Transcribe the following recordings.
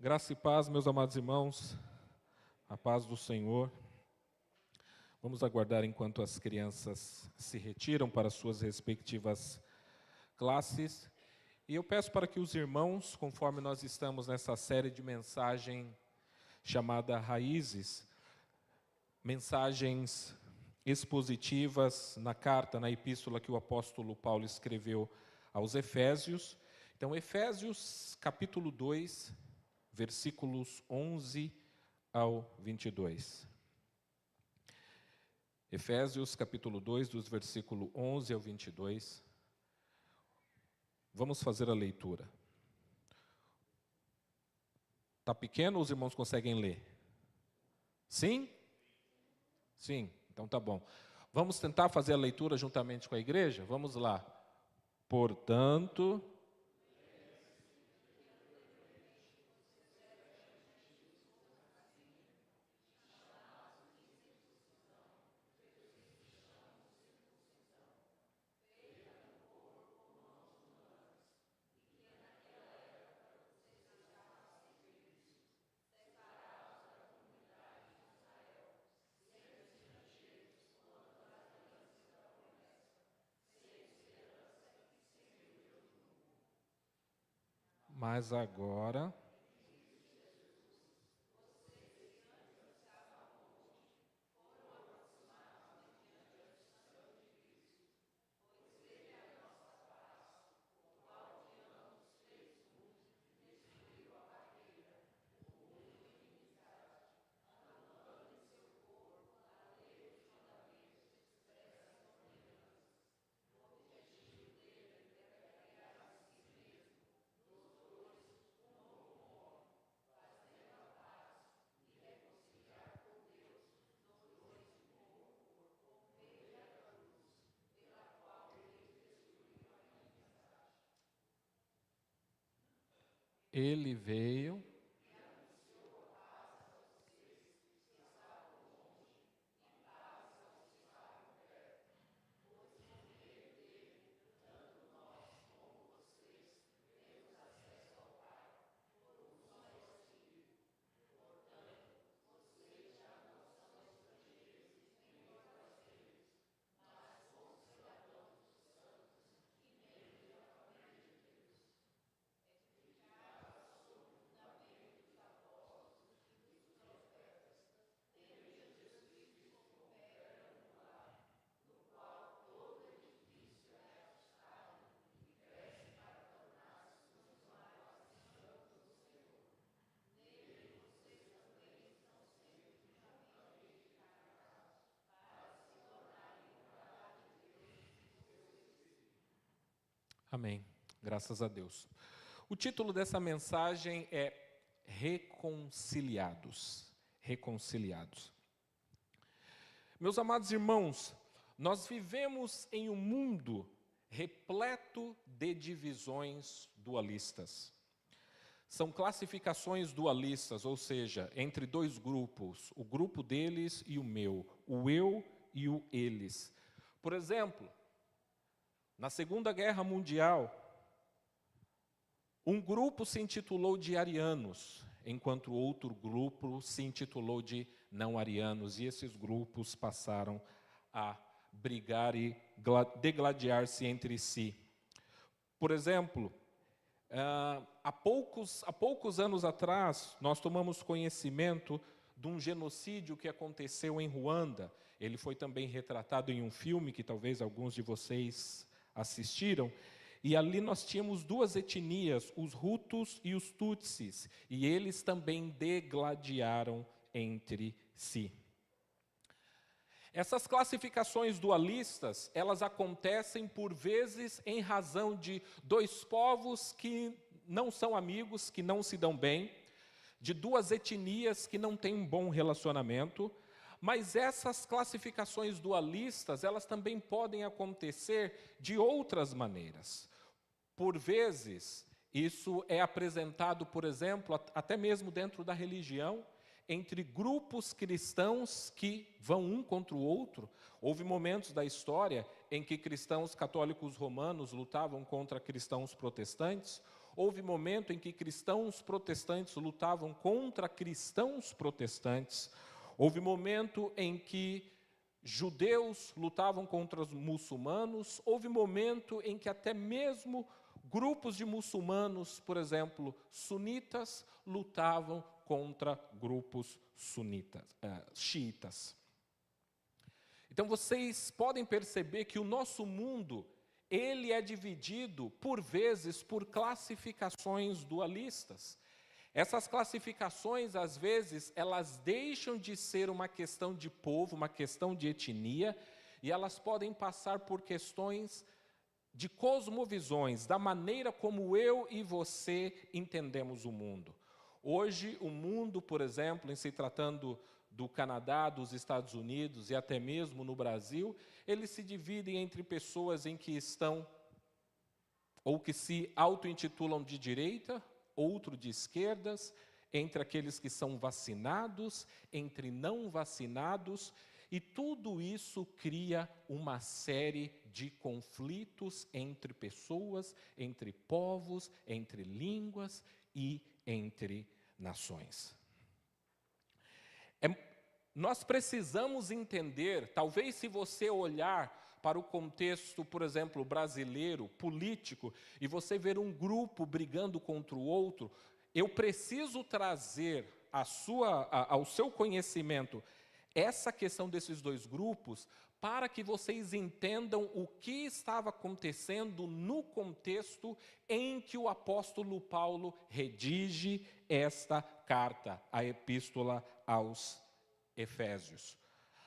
Graça e paz, meus amados irmãos, a paz do Senhor. Vamos aguardar enquanto as crianças se retiram para suas respectivas classes. E eu peço para que os irmãos, conforme nós estamos nessa série de mensagem chamada Raízes, mensagens expositivas na carta, na epístola que o apóstolo Paulo escreveu aos Efésios. Então, Efésios capítulo 2, versículos 11 ao 22. Efésios capítulo 2, dos versículos 11 ao 22. Vamos fazer a leitura. Está pequeno ou os irmãos conseguem ler? Sim? Sim, então tá bom. Vamos tentar fazer a leitura juntamente com a igreja? Vamos lá. Portanto, mas agora, ele veio. Amém. Graças a Deus. O título dessa mensagem é Reconciliados. Reconciliados. Meus amados irmãos, nós vivemos em um mundo repleto de divisões dualistas. São classificações dualistas, ou seja, entre dois grupos, o grupo deles e o meu, o eu e o eles. Por exemplo, na Segunda Guerra Mundial, um grupo se intitulou de arianos, enquanto outro grupo se intitulou de não-arianos, e esses grupos passaram a brigar e degladiar-se entre si. Por exemplo, há poucos anos atrás, nós tomamos conhecimento de um genocídio que aconteceu em Ruanda. Ele foi também retratado em um filme que talvez alguns de vocês assistiram, e ali nós tínhamos duas etnias, os Hutus e os Tutsis, e eles também degladiaram entre si. Essas classificações dualistas, elas acontecem por vezes em razão de dois povos que não são amigos, que não se dão bem, de duas etnias que não têm um bom relacionamento. Mas essas classificações dualistas, elas também podem acontecer de outras maneiras. Por vezes, isso é apresentado, por exemplo, até mesmo dentro da religião, entre grupos cristãos que vão um contra o outro. Houve momentos da história em que cristãos católicos romanos lutavam contra cristãos protestantes. houve momento em que cristãos protestantes lutavam contra cristãos protestantes, houve momento em que judeus lutavam contra os muçulmanos, houve momento em que até mesmo grupos de muçulmanos, por exemplo, sunitas, lutavam contra grupos xiitas. Então vocês podem perceber que o nosso mundo, ele é dividido, por vezes, por classificações dualistas. Essas classificações, às vezes, elas deixam de ser uma questão de povo, uma questão de etnia, e elas podem passar por questões de cosmovisões, da maneira como eu e você entendemos o mundo. Hoje, o mundo, por exemplo, em se tratando do Canadá, dos Estados Unidos e até mesmo no Brasil, eles se dividem entre pessoas em que estão, ou que se auto-intitulam de direita, outro de esquerdas, entre aqueles que são vacinados, entre não vacinados, e tudo isso cria uma série de conflitos entre pessoas, entre povos, entre línguas e entre nações. Nós precisamos entender, talvez se você olhar para o contexto, por exemplo, brasileiro, político, e você ver um grupo brigando contra o outro, eu preciso trazer ao seu conhecimento essa questão desses dois grupos para que vocês entendam o que estava acontecendo no contexto em que o apóstolo Paulo redige esta carta, a Epístola aos Efésios.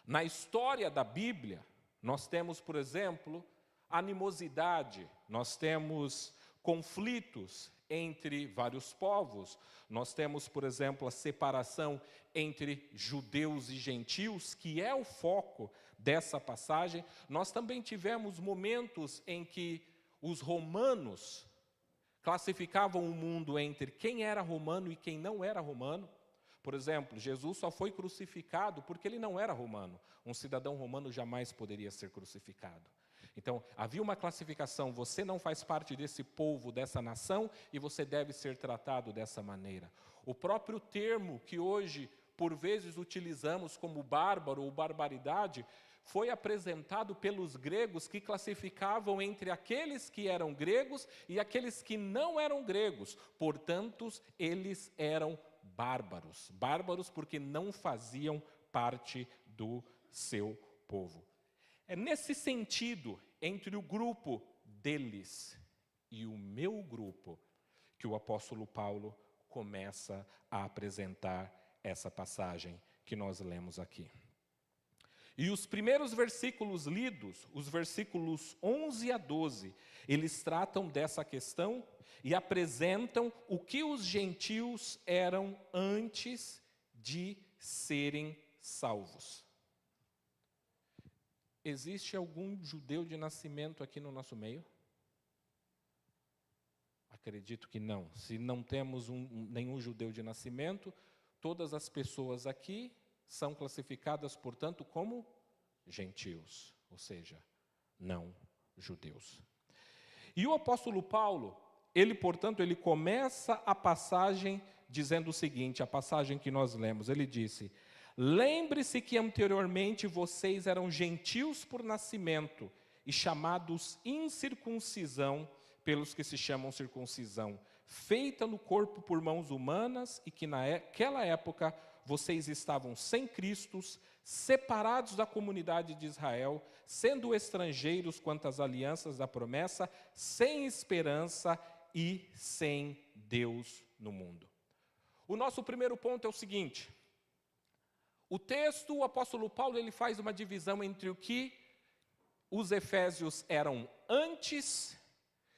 Na história da Bíblia, nós temos, por exemplo, animosidade, nós temos conflitos entre vários povos, nós temos, por exemplo, a separação entre judeus e gentios, que é o foco dessa passagem. Nós também tivemos momentos em que os romanos classificavam o mundo entre quem era romano e quem não era romano. Por exemplo, Jesus só foi crucificado porque ele não era romano. Um cidadão romano jamais poderia ser crucificado. Então, havia uma classificação, você não faz parte desse povo, dessa nação, e você deve ser tratado dessa maneira. O próprio termo que hoje, por vezes, utilizamos como bárbaro ou barbaridade, foi apresentado pelos gregos que classificavam entre aqueles que eram gregos e aqueles que não eram gregos. Portanto, eles eram bárbaros. Bárbaros porque não faziam parte do seu povo. É nesse sentido, entre o grupo deles e o meu grupo, que o apóstolo Paulo começa a apresentar essa passagem que nós lemos aqui. E os primeiros versículos lidos, os versículos 11 a 12, eles tratam dessa questão e apresentam o que os gentios eram antes de serem salvos. Existe algum judeu de nascimento aqui no nosso meio? Acredito que não. Se não temos nenhum judeu de nascimento, todas as pessoas aqui são classificadas, portanto, como gentios, ou seja, não judeus. E o apóstolo Paulo, portanto, ele começa a passagem dizendo o seguinte, a passagem que nós lemos, ele disse: lembre-se que anteriormente vocês eram gentios por nascimento e chamados incircuncisão pelos que se chamam circuncisão, feita no corpo por mãos humanas, e que naquela época vocês estavam sem Cristo, separados da comunidade de Israel, sendo estrangeiros quanto às alianças da promessa, sem esperança e sem Deus no mundo. O nosso primeiro ponto é o seguinte: o texto, o apóstolo Paulo, ele faz uma divisão entre o que os efésios eram antes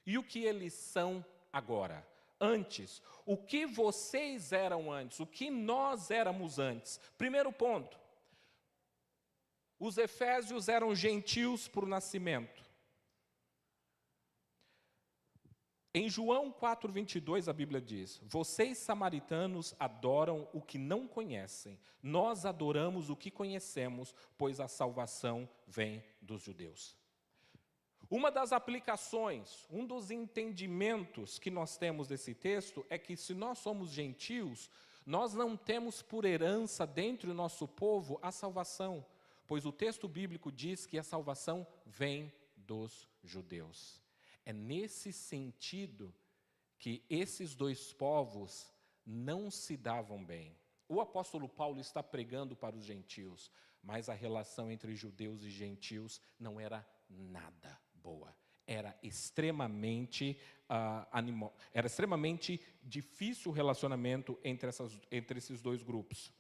e o que eles são agora. Antes, o que vocês eram antes, o que nós éramos antes. Primeiro ponto, os efésios eram gentios por nascimento. Em João 4:22 a Bíblia diz: vocês samaritanos adoram o que não conhecem, nós adoramos o que conhecemos, pois a salvação vem dos judeus. Uma das aplicações, um dos entendimentos que nós temos desse texto é que se nós somos gentios, nós não temos por herança dentro do nosso povo a salvação, pois o texto bíblico diz que a salvação vem dos judeus. É nesse sentido que esses dois povos não se davam bem. O apóstolo Paulo está pregando para os gentios, mas a relação entre judeus e gentios não era nada boa. Era extremamente era extremamente difícil o relacionamento entre esses dois grupos.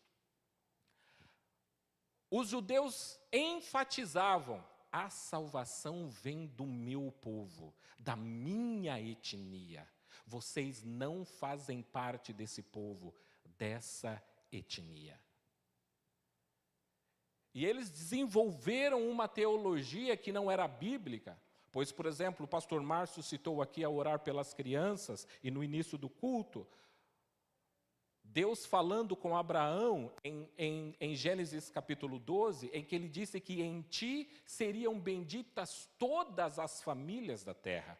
Os judeus enfatizavam: a salvação vem do meu povo, da minha etnia. Vocês não fazem parte desse povo, dessa etnia. E eles desenvolveram uma teologia que não era bíblica, pois, por exemplo, o pastor Márcio citou aqui a orar pelas crianças, e no início do culto, Deus falando com Abraão em Gênesis capítulo 12, em que ele disse que em ti seriam benditas todas as famílias da terra.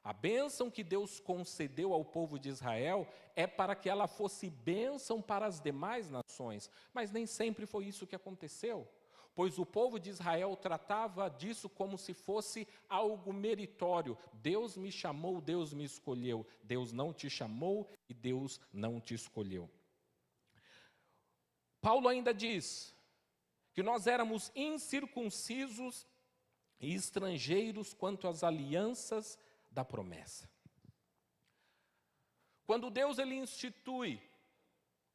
A bênção que Deus concedeu ao povo de Israel é para que ela fosse bênção para as demais nações, mas nem sempre foi isso que aconteceu, pois o povo de Israel tratava disso como se fosse algo meritório. Deus me chamou, Deus me escolheu. Deus não te chamou e Deus não te escolheu. Paulo ainda diz que nós éramos incircuncisos e estrangeiros quanto às alianças da promessa. Quando Deus ele institui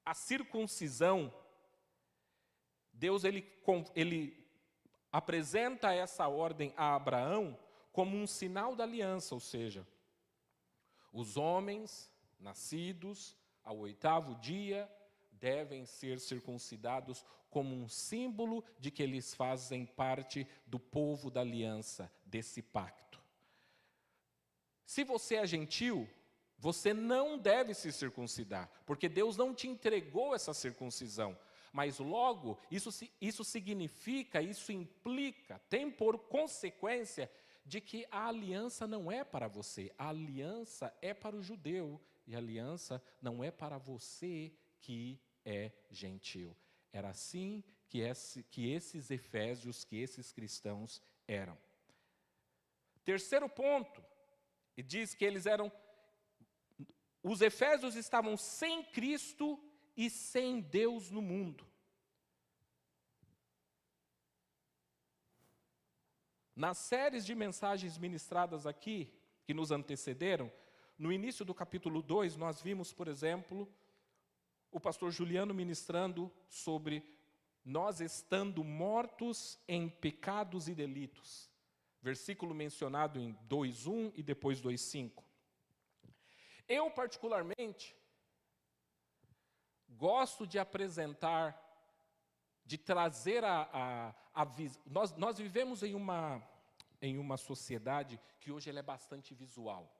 a circuncisão, Deus ele apresenta essa ordem a Abraão como um sinal da aliança, ou seja, os homens nascidos ao 8º dia devem ser circuncidados como um símbolo de que eles fazem parte do povo da aliança, desse pacto. Se você é gentil, você não deve se circuncidar, porque Deus não te entregou essa circuncisão. Mas logo, isso significa, isso implica, tem por consequência de que a aliança não é para você. A aliança é para o judeu, e a aliança não é para você que é gentil. Era assim que esses efésios, que esses cristãos eram. Terceiro ponto. E diz que os efésios estavam sem Cristo e sem Deus no mundo. Nas séries de mensagens ministradas aqui, que nos antecederam, no início do capítulo 2, nós vimos, por exemplo, o pastor Juliano ministrando sobre nós estando mortos em pecados e delitos. Versículo mencionado em 2:1 e depois 2:5. Eu, particularmente, gosto de apresentar, de trazer a visão. Nós vivemos em uma sociedade que hoje ela é bastante visual.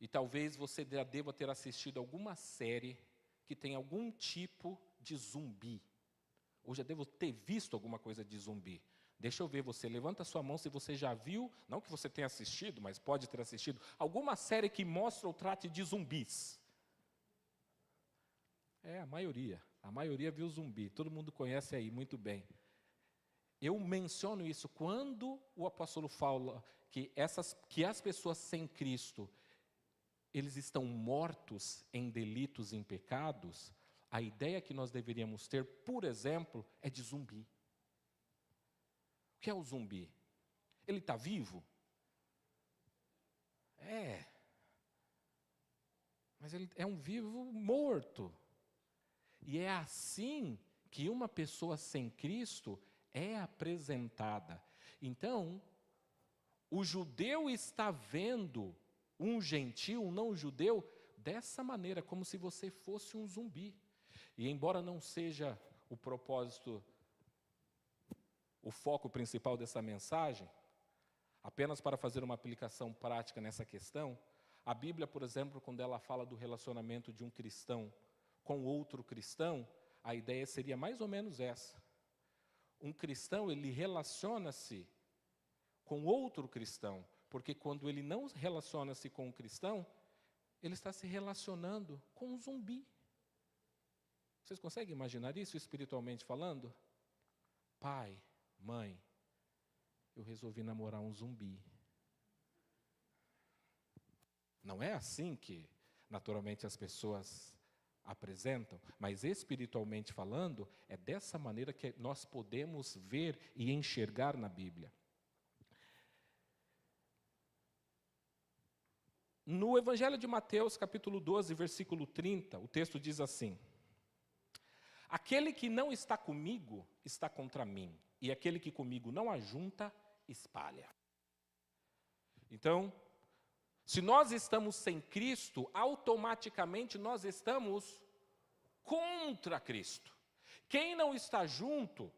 E talvez você já deva ter assistido alguma série que tem algum tipo de zumbi. Ou já devo ter visto alguma coisa de zumbi. Deixa eu ver você, levanta a sua mão se você já viu, não que você tenha assistido, mas pode ter assistido, alguma série que mostra ou trate de zumbis. A maioria viu zumbi, todo mundo conhece aí, muito bem. Eu menciono isso quando o apóstolo fala que as pessoas sem Cristo, eles estão mortos em delitos e em pecados, a ideia que nós deveríamos ter, por exemplo, é de zumbi. O que é o zumbi? Ele está vivo? Mas ele é um vivo morto. E é assim que uma pessoa sem Cristo é apresentada. Então, o judeu está vendo um gentil, um não-judeu, dessa maneira, como se você fosse um zumbi. E embora não seja o propósito, o foco principal dessa mensagem, apenas para fazer uma aplicação prática nessa questão, a Bíblia, por exemplo, quando ela fala do relacionamento de um cristão com outro cristão, a ideia seria mais ou menos essa. Um cristão, ele relaciona-se com outro cristão, porque quando ele não relaciona-se com um cristão, ele está se relacionando com um zumbi. Vocês conseguem imaginar isso espiritualmente falando? Pai, mãe, eu resolvi namorar um zumbi. Não é assim que, naturalmente, as pessoas apresentam, mas espiritualmente falando, é dessa maneira que nós podemos ver e enxergar na Bíblia. No Evangelho de Mateus, capítulo 12, versículo 30, o texto diz assim: aquele que não está comigo, está contra mim, e aquele que comigo não ajunta, espalha. Então, se nós estamos sem Cristo, automaticamente nós estamos contra Cristo. Quem não está junto,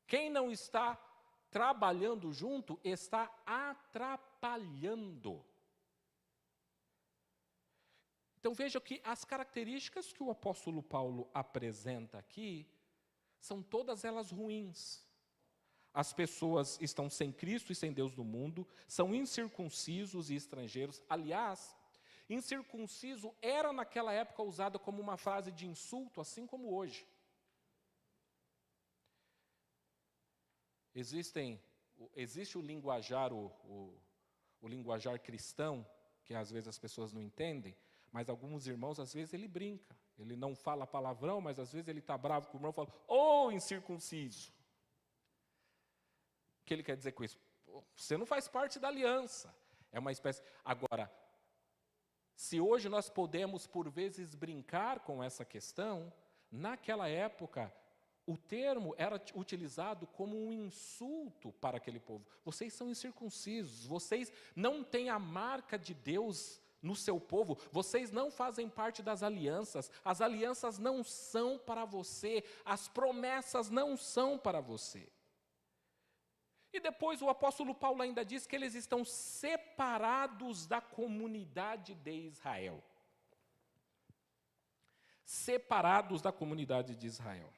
quem não está trabalhando junto, está atrapalhando. Então veja que as características que o apóstolo Paulo apresenta aqui, são todas elas ruins. As pessoas estão sem Cristo e sem Deus no mundo, são incircuncisos e estrangeiros. Aliás, incircunciso era naquela época usado como uma frase de insulto, assim como hoje. Existe o linguajar, o linguajar cristão, que às vezes as pessoas não entendem, mas alguns irmãos, às vezes, ele brinca. Ele não fala palavrão, mas às vezes ele está bravo com o irmão e fala, ô incircunciso. O que ele quer dizer com isso? Você não faz parte da aliança. É uma espécie... Agora, se hoje nós podemos, por vezes, brincar com essa questão, naquela época, o termo era utilizado como um insulto para aquele povo. Vocês são incircuncisos, vocês não têm a marca de Deus no seu povo, vocês não fazem parte das alianças, as alianças não são para você, as promessas não são para você. E depois o apóstolo Paulo ainda diz que eles estão separados da comunidade de Israel. Separados da comunidade de Israel.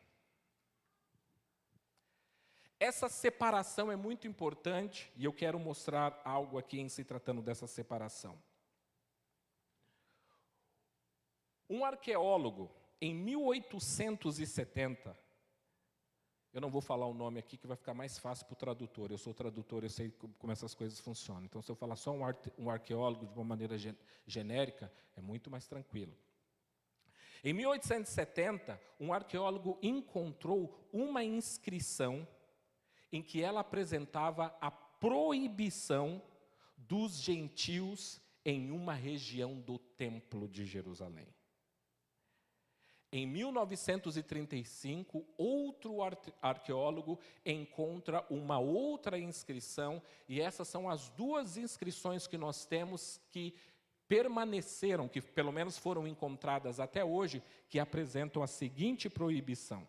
Essa separação é muito importante e eu quero mostrar algo aqui em se tratando dessa separação. Um arqueólogo, em 1870, eu não vou falar o nome aqui que vai ficar mais fácil para o tradutor, eu sou tradutor, eu sei como essas coisas funcionam. Então, se eu falar só um arqueólogo de uma maneira genérica, é muito mais tranquilo. Em 1870, um arqueólogo encontrou uma inscrição em que ela apresentava a proibição dos gentios em uma região do Templo de Jerusalém. Em 1935, outro arqueólogo encontra uma outra inscrição, e essas são as duas inscrições que nós temos que permaneceram, que pelo menos foram encontradas até hoje, que apresentam a seguinte proibição.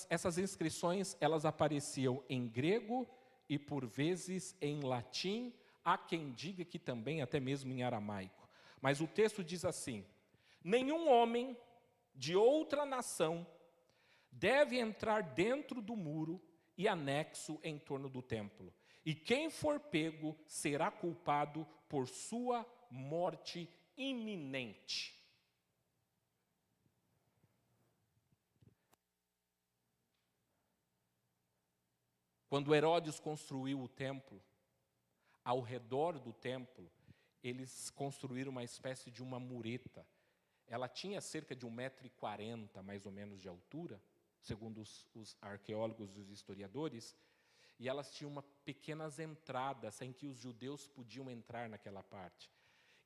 Essas inscrições, elas apareciam em grego e por vezes em latim, há quem diga que também até mesmo em aramaico. Mas o texto diz assim: nenhum homem de outra nação deve entrar dentro do muro e anexo em torno do templo. E quem for pego será culpado por sua morte iminente. Quando Herodes construiu o templo, ao redor do templo, eles construíram uma espécie de uma mureta. Ela tinha cerca de 1,40 m, mais ou menos, de altura, segundo os arqueólogos e os historiadores, e elas tinham pequenas entradas em que os judeus podiam entrar naquela parte.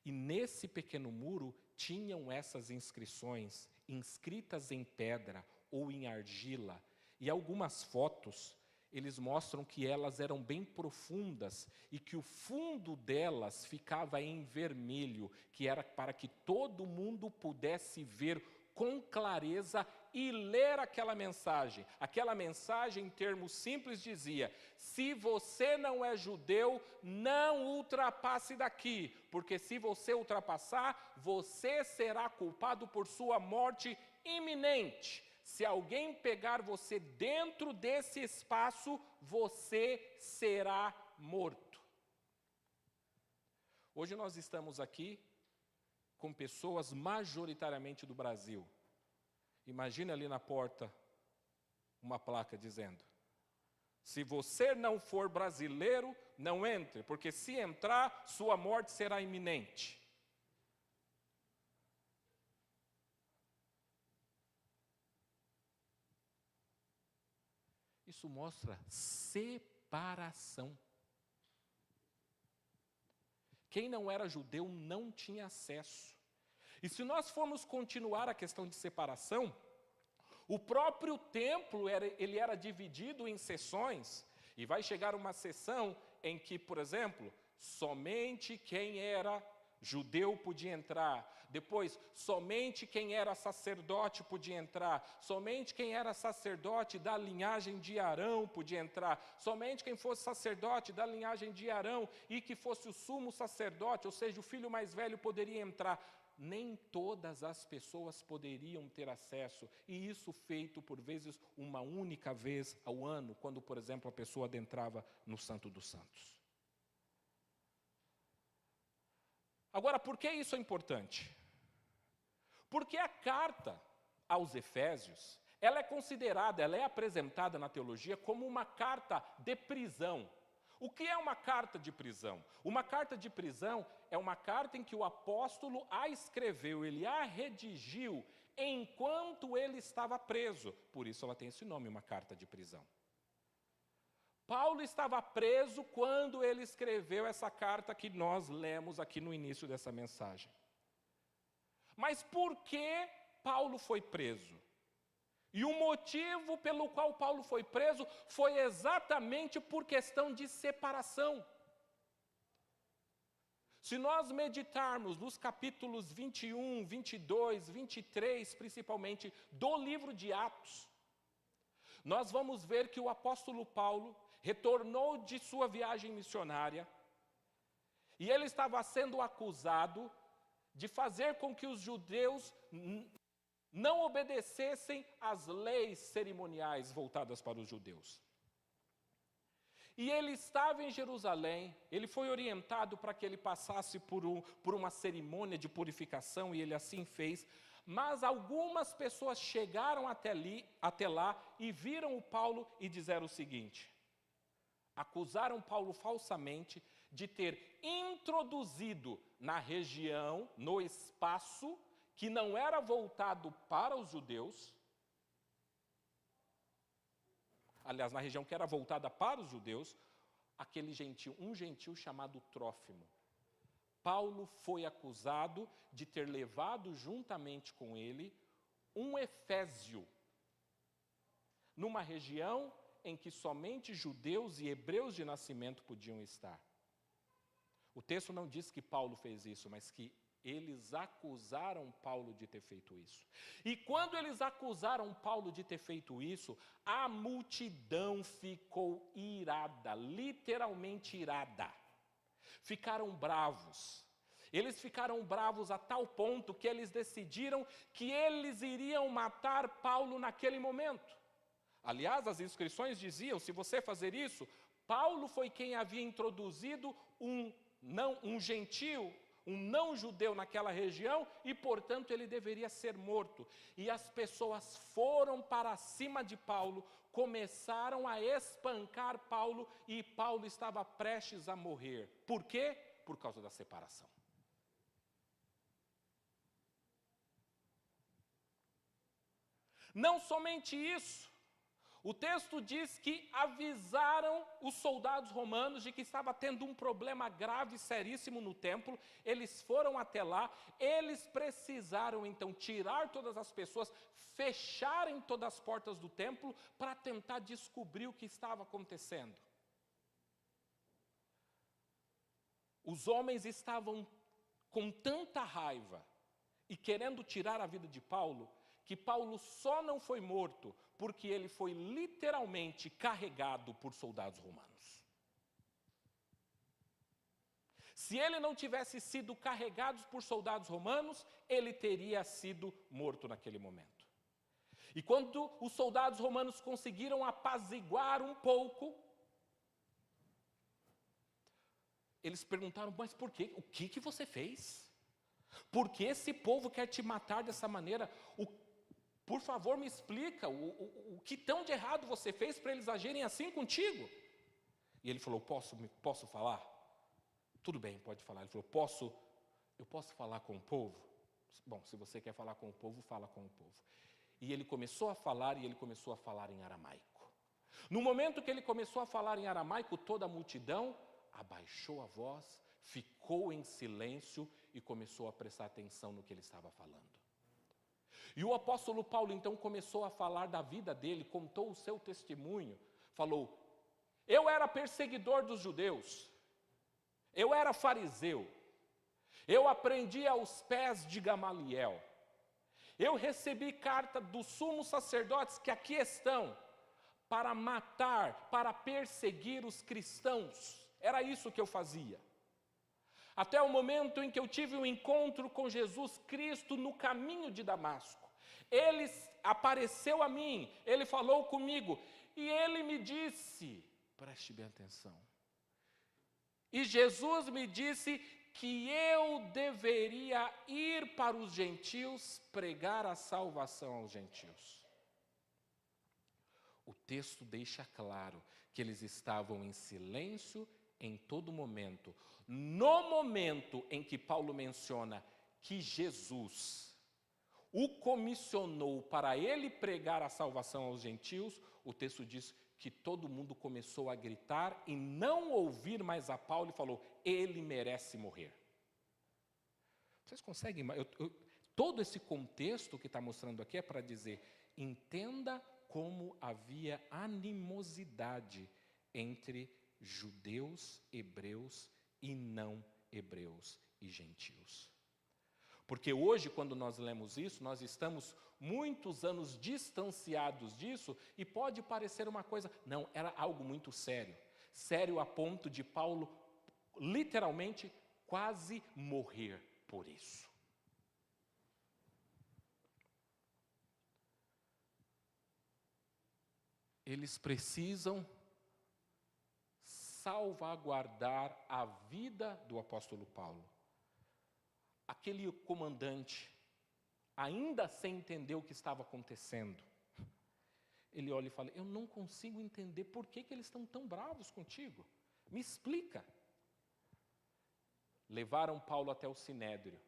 E nesse pequeno muro tinham essas inscrições, inscritas em pedra ou em argila, e algumas fotos eles mostram que elas eram bem profundas e que o fundo delas ficava em vermelho, que era para que todo mundo pudesse ver com clareza e ler aquela mensagem. Aquela mensagem, em termos simples, dizia: se você não é judeu, não ultrapasse daqui, porque se você ultrapassar, você será culpado por sua morte iminente. Se alguém pegar você dentro desse espaço, você será morto. Hoje nós estamos aqui com pessoas majoritariamente do Brasil. Imagine ali na porta uma placa dizendo: se você não for brasileiro, não entre, porque se entrar, sua morte será iminente. Isso mostra separação. Quem não era judeu não tinha acesso. E se nós formos continuar a questão de separação, o próprio templo ele era dividido em seções, e vai chegar uma seção em que, por exemplo, somente quem era judeu podia entrar. Depois, somente quem era sacerdote podia entrar. Somente quem era sacerdote da linhagem de Arão podia entrar. Somente quem fosse sacerdote da linhagem de Arão e que fosse o sumo sacerdote, ou seja, o filho mais velho, poderia entrar. Nem todas as pessoas poderiam ter acesso, e isso feito por vezes uma única vez ao ano, quando, por exemplo, a pessoa adentrava no Santo dos Santos. Agora, por que isso é importante? Porque a carta aos Efésios, ela é considerada, ela é apresentada na teologia como uma carta de prisão. O que é uma carta de prisão? Uma carta de prisão é uma carta em que o apóstolo a escreveu, ele a redigiu enquanto ele estava preso. Por isso ela tem esse nome, uma carta de prisão. Paulo estava preso quando ele escreveu essa carta que nós lemos aqui no início dessa mensagem. Mas por que Paulo foi preso? E o motivo pelo qual Paulo foi preso foi exatamente por questão de separação. Se nós meditarmos nos capítulos 21, 22, 23, principalmente, do livro de Atos, nós vamos ver que o apóstolo Paulo retornou de sua viagem missionária e ele estava sendo acusado de fazer com que os judeus não obedecessem às leis cerimoniais voltadas para os judeus. E ele estava em Jerusalém, ele foi orientado para que ele passasse por uma cerimônia de purificação, e ele assim fez, mas algumas pessoas chegaram até lá e viram o Paulo e disseram o seguinte: acusaram Paulo falsamente de ter introduzido na região, no espaço, que não era voltado para os judeus, aliás, na região que era voltada para os judeus, um gentil chamado Trófimo. Paulo foi acusado de ter levado juntamente com ele um efésio, numa região em que somente judeus e hebreus de nascimento podiam estar. O texto não diz que Paulo fez isso, mas que eles acusaram Paulo de ter feito isso. E quando eles acusaram Paulo de ter feito isso, a multidão ficou irada, literalmente irada. Ficaram bravos. Eles ficaram bravos a tal ponto que eles decidiram que eles iriam matar Paulo naquele momento. Aliás, as inscrições diziam, se você fazer isso, Paulo foi quem havia introduzido um gentil, um não-judeu naquela região, e, portanto, ele deveria ser morto. E as pessoas foram para cima de Paulo, começaram a espancar Paulo, e Paulo estava prestes a morrer. Por quê? Por causa da separação. Não somente isso, o texto diz que avisaram os soldados romanos de que estava tendo um problema grave e seríssimo no templo. Eles foram até lá, eles precisaram então tirar todas as pessoas, fecharem todas as portas do templo para tentar descobrir o que estava acontecendo. Os homens estavam com tanta raiva e querendo tirar a vida de Paulo, que Paulo só não foi morto porque ele foi literalmente carregado por soldados romanos. Se ele não tivesse sido carregado por soldados romanos, ele teria sido morto naquele momento. E quando os soldados romanos conseguiram apaziguar um pouco, eles perguntaram, mas por quê? O que você fez? Por que esse povo quer te matar dessa maneira? Por favor, me explica, o que tão de errado você fez para eles agirem assim contigo? E ele falou, posso falar? Tudo bem, pode falar. Ele falou, eu posso falar com o povo? Bom, se você quer falar com o povo, fala com o povo. E ele começou a falar, e ele começou a falar em aramaico. No momento que ele começou a falar em aramaico, toda a multidão abaixou a voz, ficou em silêncio e começou a prestar atenção no que ele estava falando. E o apóstolo Paulo então começou a falar da vida dele, contou o seu testemunho, falou, eu era perseguidor dos judeus, eu era fariseu, eu aprendi aos pés de Gamaliel, eu recebi carta dos sumos sacerdotes que aqui estão, para matar, para perseguir os cristãos, era isso que eu fazia. Até o momento em que eu tive um encontro com Jesus Cristo no caminho de Damasco. Ele apareceu a mim, ele falou comigo, e ele me disse, preste bem atenção, e Jesus me disse que eu deveria ir para os gentios, pregar a salvação aos gentios. O texto deixa claro que eles estavam em silêncio em todo momento. No momento em que Paulo menciona que Jesus o comissionou para ele pregar a salvação aos gentios, o texto diz que todo mundo começou a gritar e não ouvir mais a Paulo e falou, ele merece morrer. Vocês conseguem? Todo esse contexto que está mostrando aqui é para dizer, entenda como havia animosidade entre judeus, hebreus e não hebreus e gentios. Porque hoje, quando nós lemos isso, nós estamos muitos anos distanciados disso e pode parecer uma coisa... Não, era algo muito sério. Sério a ponto de Paulo, literalmente, quase morrer por isso. Eles precisam salvaguardar a vida do apóstolo Paulo. Aquele comandante, ainda sem entender o que estava acontecendo, ele olha e fala, eu não consigo entender por que eles estão tão bravos contigo. Me explica. Levaram Paulo até o Sinédrio.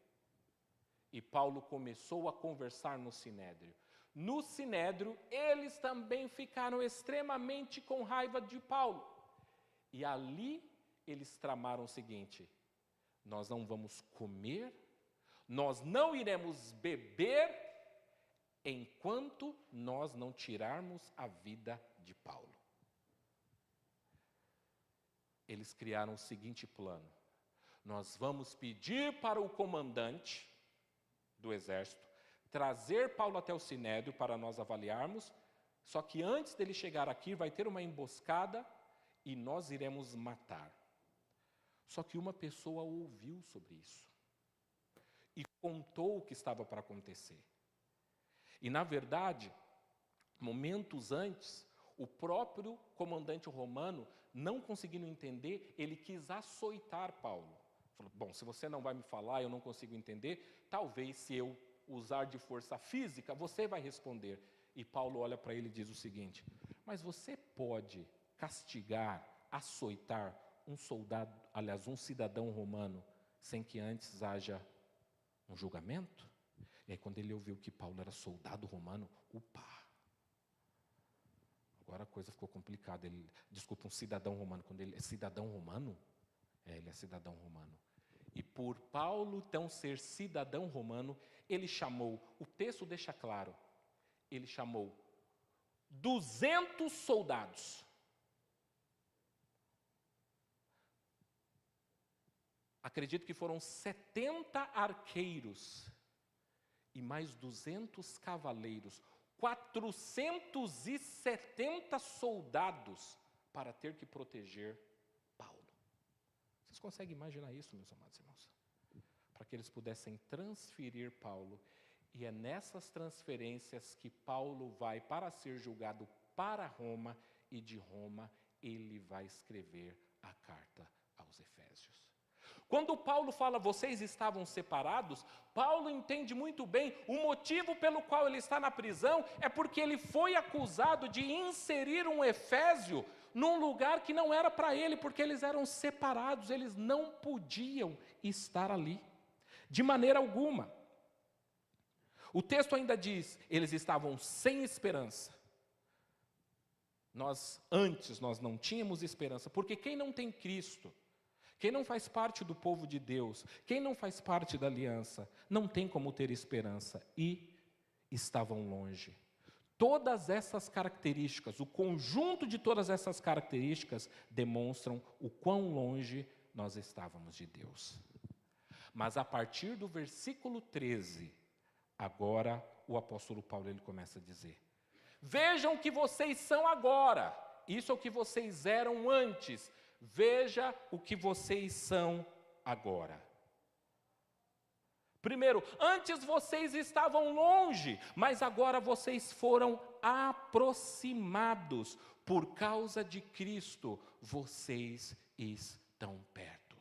E Paulo começou a conversar no Sinédrio. No Sinédrio, eles também ficaram extremamente com raiva de Paulo. E ali eles tramaram o seguinte, nós não vamos comer, nós não iremos beber, enquanto nós não tirarmos a vida de Paulo. Eles criaram o seguinte plano, nós vamos pedir para o comandante do exército trazer Paulo até o Sinédrio para nós avaliarmos, só que antes dele chegar aqui vai ter uma emboscada e nós iremos matar. Só que uma pessoa ouviu sobre isso e contou o que estava para acontecer. E na verdade, momentos antes, o próprio comandante romano, não conseguindo entender, ele quis açoitar Paulo. Falou, bom, se você não vai me falar, eu não consigo entender, talvez se eu usar de força física, você vai responder. E Paulo olha para ele e diz o seguinte, mas você pode castigar, açoitar um soldado, aliás, um cidadão romano, sem que antes haja um julgamento? E aí quando ele ouviu que Paulo era soldado romano, agora a coisa ficou complicada. Desculpa, um cidadão romano, quando ele é cidadão romano? Ele é cidadão romano. E por Paulo então ser cidadão romano, ele chamou, o texto deixa claro, ele chamou 200 soldados. Acredito que foram 70 arqueiros e mais 200 cavaleiros, 470 soldados para ter que proteger Paulo. Vocês conseguem imaginar isso, meus amados irmãos? Para que eles pudessem transferir Paulo E é nessas transferências que Paulo vai para ser julgado para Roma, e de Roma ele vai escrever a carta aos Efésios. Quando Paulo fala, vocês estavam separados, Paulo entende muito bem o motivo pelo qual ele está na prisão, é porque ele foi acusado de inserir um efésio num lugar que não era para ele, porque eles eram separados, eles não podiam estar ali, de maneira alguma. O texto ainda diz, eles estavam sem esperança. Nós não tínhamos esperança, porque quem não tem Cristo, quem não faz parte do povo de Deus, quem não faz parte da aliança, não tem como ter esperança, e estavam longe. Todas essas características, o conjunto de todas essas características, demonstram o quão longe nós estávamos de Deus. Mas a partir do versículo 13, agora o apóstolo Paulo ele começa a dizer, vejam o que vocês são agora, isso é o que vocês eram antes, veja o que vocês são agora. Primeiro, antes vocês estavam longe, mas agora vocês foram aproximados. Por causa de Cristo, vocês estão perto.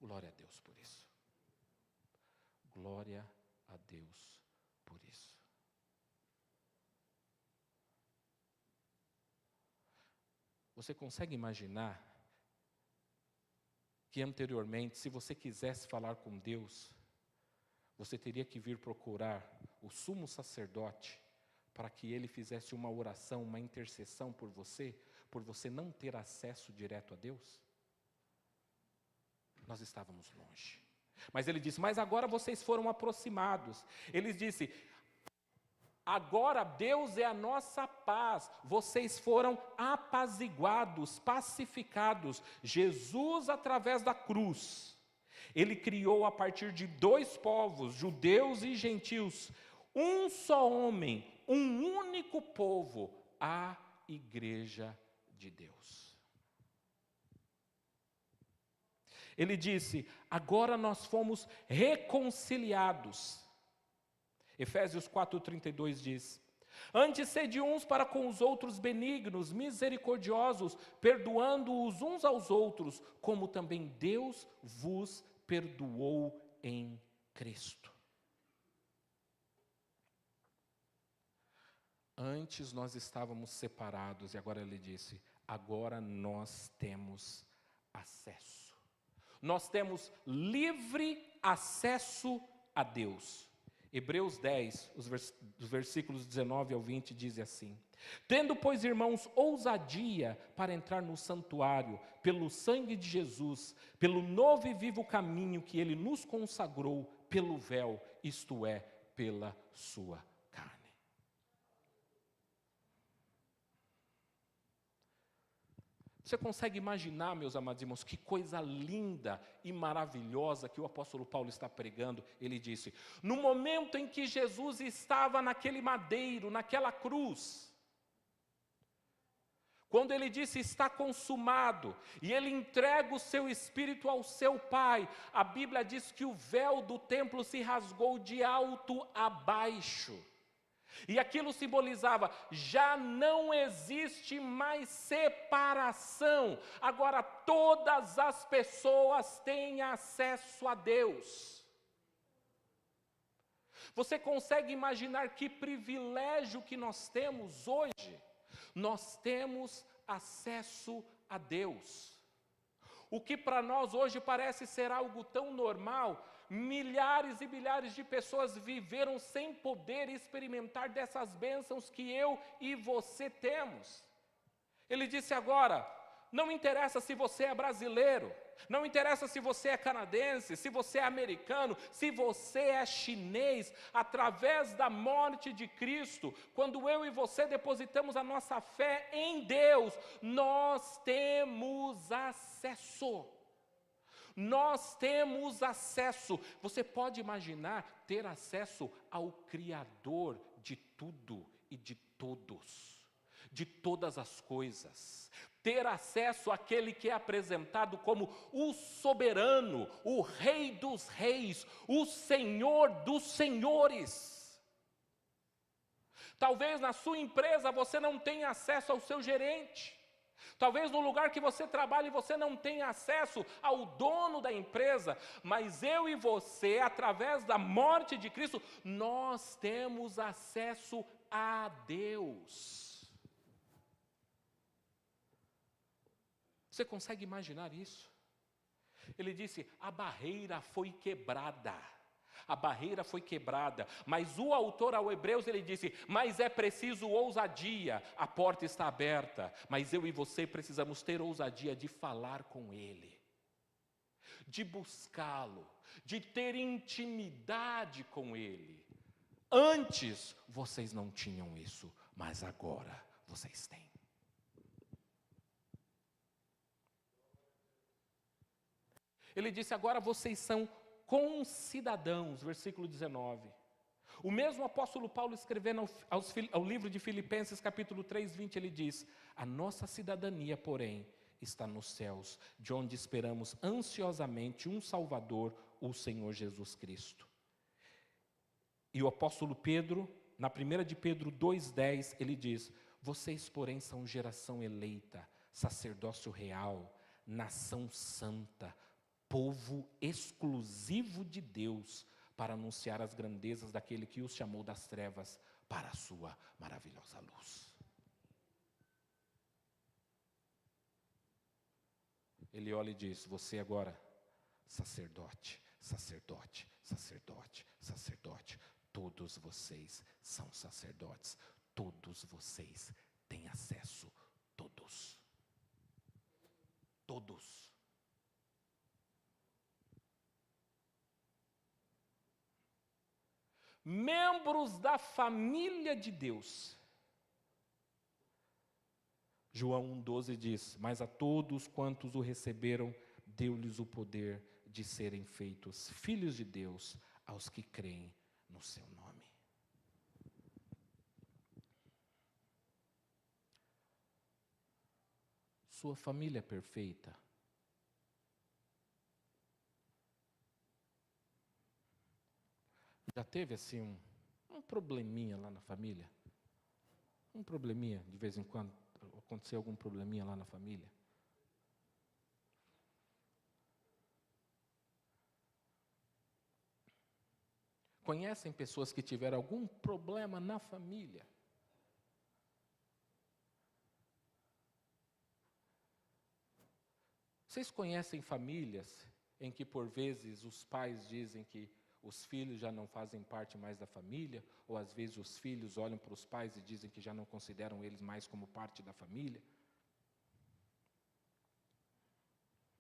Glória a Deus por isso. Glória a Deus por isso. Você consegue imaginar que anteriormente, se você quisesse falar com Deus, você teria que vir procurar o sumo sacerdote para que ele fizesse uma oração, uma intercessão por você não ter acesso direto a Deus? Nós estávamos longe. Mas ele disse, mas agora vocês foram aproximados. Ele disse, agora Deus é a nossa paz, vocês foram apaziguados, pacificados. Jesus, através da cruz, ele criou a partir de dois povos, judeus e gentios, um só homem, um único povo, a Igreja de Deus. Ele disse, agora nós fomos reconciliados. Efésios 4:32 diz, antes sede uns para com os outros benignos, misericordiosos, perdoando-os uns aos outros, como também Deus vos perdoou em Cristo. Antes nós estávamos separados, e agora ele disse, agora nós temos acesso. Nós temos livre acesso a Deus. Hebreus 10, os versículos 19 ao 20, diz assim, tendo, pois, irmãos, ousadia para entrar no santuário, pelo sangue de Jesus, pelo novo e vivo caminho que ele nos consagrou, pelo véu, isto é, pela sua carne. Você consegue imaginar, meus amados irmãos, que coisa linda e maravilhosa que o apóstolo Paulo está pregando? Ele disse, no momento em que Jesus estava naquele madeiro, naquela cruz, quando ele disse, está consumado, e ele entrega o seu espírito ao seu Pai, a Bíblia diz que o véu do templo se rasgou de alto a baixo. E aquilo simbolizava, já não existe mais separação, agora todas as pessoas têm acesso a Deus. Você consegue imaginar que privilégio que nós temos hoje? Nós temos acesso a Deus. O que para nós hoje parece ser algo tão normal, milhares e milhares de pessoas viveram sem poder experimentar dessas bênçãos que eu e você temos. Ele disse agora, não interessa se você é brasileiro, não interessa se você é canadense, se você é americano, se você é chinês, através da morte de Cristo, quando eu e você depositamos a nossa fé em Deus, nós temos acesso. Nós temos acesso. Você pode imaginar ter acesso ao Criador de tudo e de todos, de todas as coisas. ter acesso àquele que é apresentado como o soberano, o Rei dos reis, o Senhor dos senhores. Talvez na sua empresa você não tenha acesso ao seu gerente. Talvez no lugar que você trabalha você não tenha acesso ao dono da empresa, mas eu e você, através da morte de Cristo, nós temos acesso a Deus. Você consegue imaginar isso? Ele disse, a barreira foi quebrada. A barreira foi quebrada, mas o autor ao Hebreus, ele disse, mas é preciso ousadia, a porta está aberta, mas eu e você precisamos ter ousadia de falar com Ele, de buscá-lo, de ter intimidade com Ele. Antes, vocês não tinham isso, mas agora vocês têm. Ele disse, agora vocês são concidadãos, versículo 19. O mesmo apóstolo Paulo escrevendo ao livro de Filipenses, capítulo 3, 20, ele diz, a nossa cidadania, porém, está nos céus, de onde esperamos ansiosamente um Salvador, o Senhor Jesus Cristo. E o apóstolo Pedro, na 1 de Pedro 2,10, ele diz, vocês, porém, são geração eleita, sacerdócio real, nação santa, povo exclusivo de Deus, para anunciar as grandezas daquele que os chamou das trevas para a sua maravilhosa luz. Ele olha e diz, você agora, sacerdote, sacerdote, sacerdote, sacerdote, todos vocês são sacerdotes, todos vocês têm acesso, todos. Todos. Membros da família de Deus. João 1,12 diz, mas a todos quantos o receberam, deu-lhes o poder de serem feitos filhos de Deus, aos que creem no seu nome. Sua família é perfeita? Já teve assim um probleminha lá na família? Um probleminha, de vez em quando, aconteceu algum probleminha lá na família? Conhecem pessoas que tiveram algum problema na família? Vocês conhecem famílias em que por vezes os pais dizem que os filhos já não fazem parte mais da família, ou às vezes os filhos olham para os pais e dizem que já não consideram eles mais como parte da família?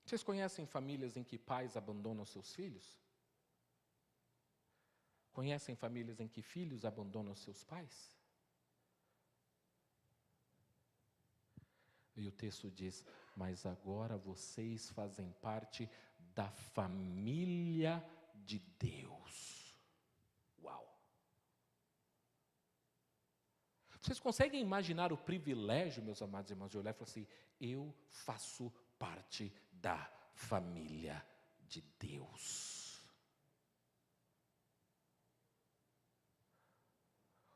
Vocês conhecem famílias em que pais abandonam seus filhos? Conhecem famílias em que filhos abandonam seus pais? E o texto diz, mas agora vocês fazem parte da família de Deus. Uau! Vocês conseguem imaginar o privilégio, meus amados irmãos, de olhar e falar assim, eu faço parte da família de Deus.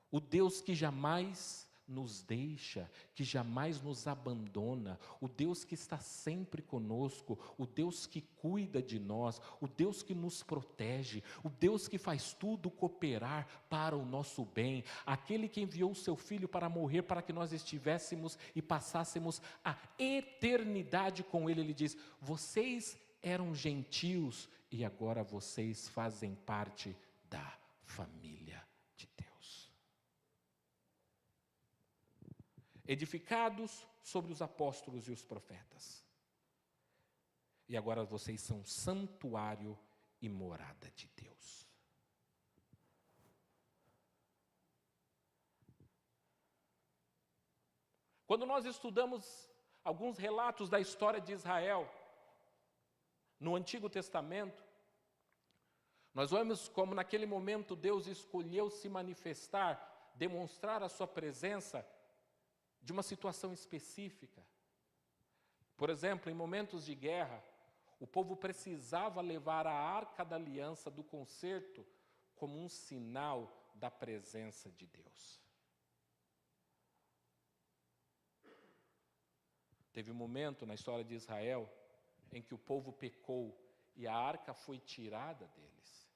O Deus que jamais nos deixa, que jamais nos abandona, o Deus que está sempre conosco, o Deus que cuida de nós, o Deus que nos protege, o Deus que faz tudo cooperar para o nosso bem, aquele que enviou o seu Filho para morrer para que nós estivéssemos e passássemos a eternidade com Ele. Ele diz, vocês eram gentios e agora vocês fazem parte da família de Deus. Edificados sobre os apóstolos e os profetas. E agora vocês são santuário e morada de Deus. Quando nós estudamos alguns relatos da história de Israel, no Antigo Testamento, nós vemos como naquele momento Deus escolheu se manifestar, demonstrar a sua presença de uma situação específica. Por exemplo, em momentos de guerra, o povo precisava levar a arca da aliança do concerto como um sinal da presença de Deus. Teve um momento na história de Israel em que o povo pecou e a arca foi tirada deles.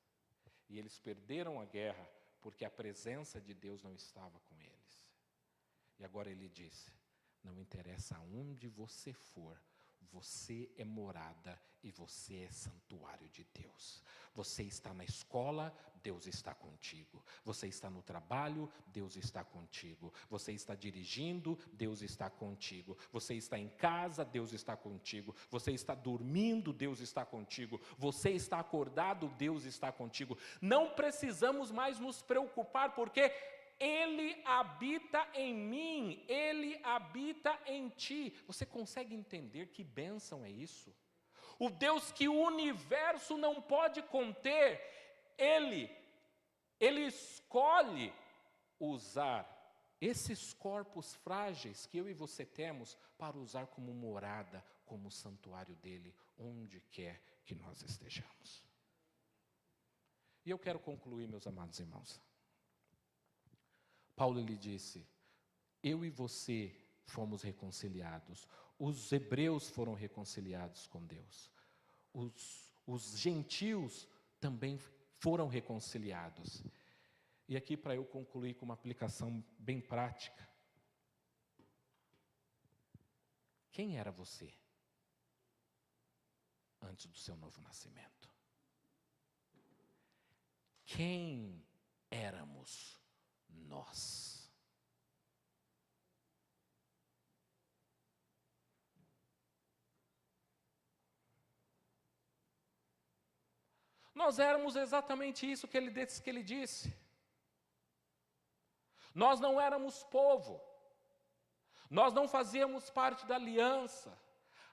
E eles perderam a guerra porque a presença de Deus não estava com eles. E agora ele disse: não interessa aonde você for, você é morada e você é santuário de Deus. Você está na escola, Deus está contigo. Você está no trabalho, Deus está contigo. Você está dirigindo, Deus está contigo. Você está em casa, Deus está contigo. Você está dormindo, Deus está contigo. Você está acordado, Deus está contigo. Não precisamos mais nos preocupar, porque Ele habita em mim, Ele habita em ti. Você consegue entender que bênção é isso? O Deus que o universo não pode conter, Ele escolhe usar esses corpos frágeis que eu e você temos para usar como morada, como santuário dEle, onde quer que nós estejamos. E eu quero concluir, meus amados irmãos. Paulo lhe disse: eu e você fomos reconciliados. Os hebreus foram reconciliados com Deus. Os gentios também foram reconciliados. E aqui, para eu concluir com uma aplicação bem prática. Quem era você antes do seu novo nascimento? Quem éramos nós? Nós éramos exatamente isso que ele disse. Nós não éramos povo. Nós não fazíamos parte da aliança.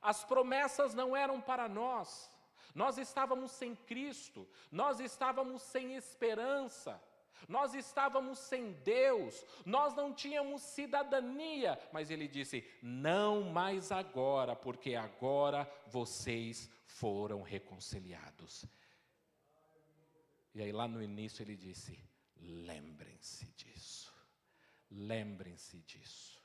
As promessas não eram para nós. Nós estávamos sem Cristo. Nós estávamos sem esperança. Nós estávamos sem Deus. Nós não tínhamos cidadania. Mas ele disse: não mais agora, porque agora vocês foram reconciliados. E aí lá no início ele disse: lembrem-se disso. Lembrem-se disso.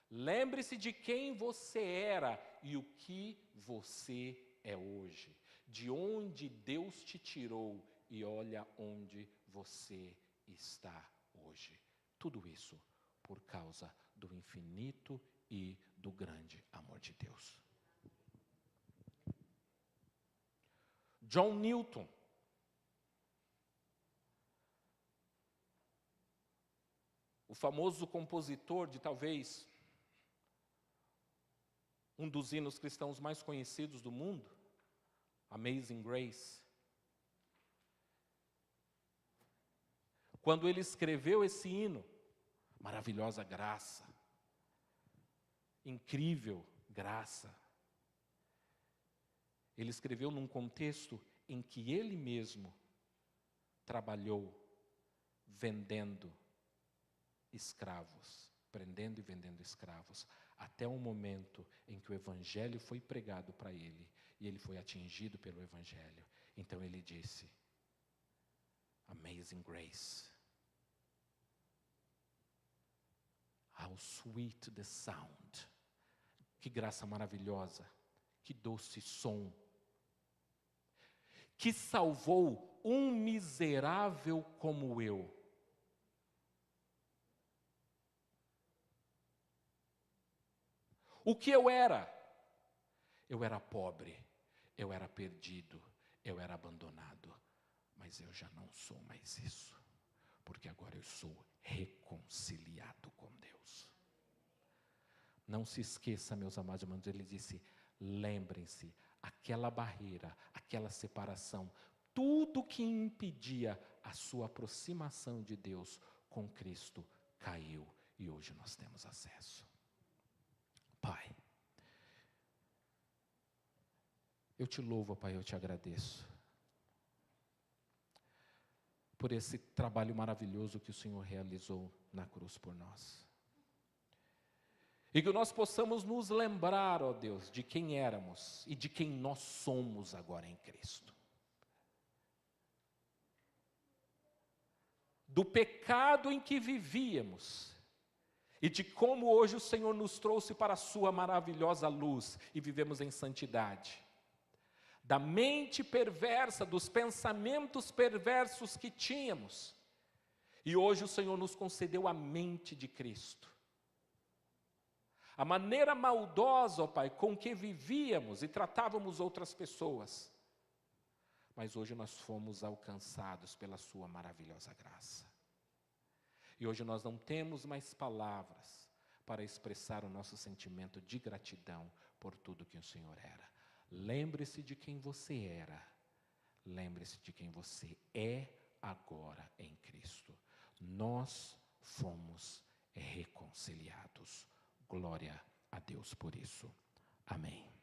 Lembre-se de quem você era e o que você é hoje. De onde Deus te tirou e olha onde você está hoje. Tudo isso por causa do infinito e do grande amor de Deus. John Newton, o famoso compositor de talvez um dos hinos cristãos mais conhecidos do mundo, Amazing Grace. Quando ele escreveu esse hino, maravilhosa graça, incrível graça, ele escreveu num contexto em que ele mesmo trabalhou vendendo escravos, prendendo e vendendo escravos, até o momento em que o evangelho foi pregado para ele e ele foi atingido pelo evangelho. Então ele disse: Amazing Grace, how sweet the sound. Que graça maravilhosa, que doce som, que salvou um miserável como eu. O que eu era? Eu era pobre, eu era perdido, eu era abandonado. Mas eu já não sou mais isso, porque agora eu sou reconciliado com Deus. Não se esqueça, meus amados irmãos, ele disse: lembrem-se, aquela barreira, aquela separação, tudo que impedia a sua aproximação de Deus com Cristo caiu e hoje nós temos acesso. Pai, eu te louvo, Pai, eu te agradeço por esse trabalho maravilhoso que o Senhor realizou na cruz por nós. E que nós possamos nos lembrar, ó Deus, de quem éramos e de quem nós somos agora em Cristo. Do pecado em que vivíamos e de como hoje o Senhor nos trouxe para a sua maravilhosa luz e vivemos em santidade. Da mente perversa, dos pensamentos perversos que tínhamos. E hoje o Senhor nos concedeu a mente de Cristo. A maneira maldosa, ó Pai, com que vivíamos e tratávamos outras pessoas. Mas hoje nós fomos alcançados pela sua maravilhosa graça. E hoje nós não temos mais palavras para expressar o nosso sentimento de gratidão por tudo que o Senhor era. Lembre-se de quem você era. Lembre-se de quem você é agora em Cristo. Nós fomos reconciliados. Glória a Deus por isso. Amém.